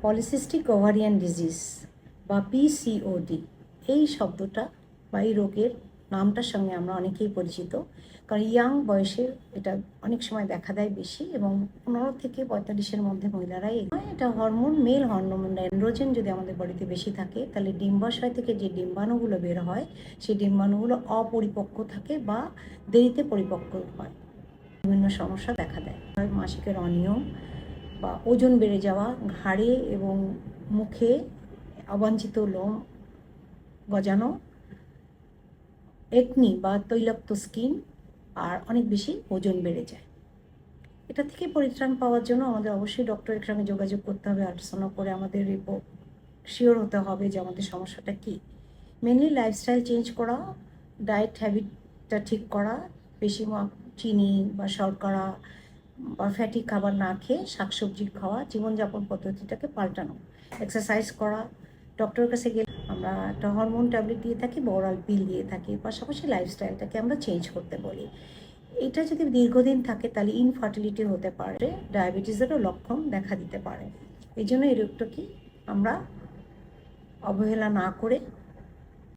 Polycystic ovarian disease বা PCOD, এই শব্দটা বা এই রোগের নামটার সঙ্গে আমরা অনেকেই পরিচিত, কারণ ইয়াং বয়সে এটা অনেক সময় দেখা দেয় বেশি, এবং 15 থেকে 45-এর মধ্যে মহিলারাই এটা হরমোন, মেল হরমোন অ্যান্ড্রোজেন যদি আমাদের বডিতে বেশি থাকে, তাহলে ডিম্বাশয় থেকে যে ডিম্বাণুগুলো বের হয় সেই ডিম্বাণুগুলো অপরিপক্ক থাকে বা দেরিতে পরিপক্ক হয়, বিভিন্ন সমস্যা দেখা দেয়। মাসিকের অনিয়ম বা ওজন বেড়ে যাওয়া, ঘাড়ে এবং মুখে অবাঞ্ছিত লোম গজানো, একনি বা তৈলাক্ত স্কিন, আর অনেক বেশি ওজন বেড়ে যায়। এটা থেকে পরিত্রাণ পাওয়ার জন্য আমাদের অবশ্যই ডক্টরের সঙ্গে যোগাযোগ করতে হবে, আলোচনা করে আমাদের রিপোর্ট শিওর হতে হবে যে আমাদের সমস্যাটা কী। মেনলি লাইফস্টাইল চেঞ্জ করা, ডায়েট হ্যাবিটটা ঠিক করা, বেশি চিনি বা শর্করা বা ফ্যাটি খাবার না খেয়ে শাকসবজি খাওয়া, জীবনযাপন পদ্ধতিটাকে পাল্টানো, এক্সারসাইজ করা, ডক্টরের কাছে গেলে আমরা একটা হরমোন ট্যাবলেট দিয়ে থাকি বা ওরাল পিল দিয়ে থাকি, পাশাপাশি লাইফস্টাইলটাকে আমরা চেঞ্জ করতে বলি। এটা যদি দীর্ঘদিন থাকে তাহলে ইনফার্টিলিটি হতে পারে, ডায়াবেটিসেরও লক্ষণ দেখা দিতে পারে। এই জন্য এই রোগটাকে আমরা অবহেলা না করে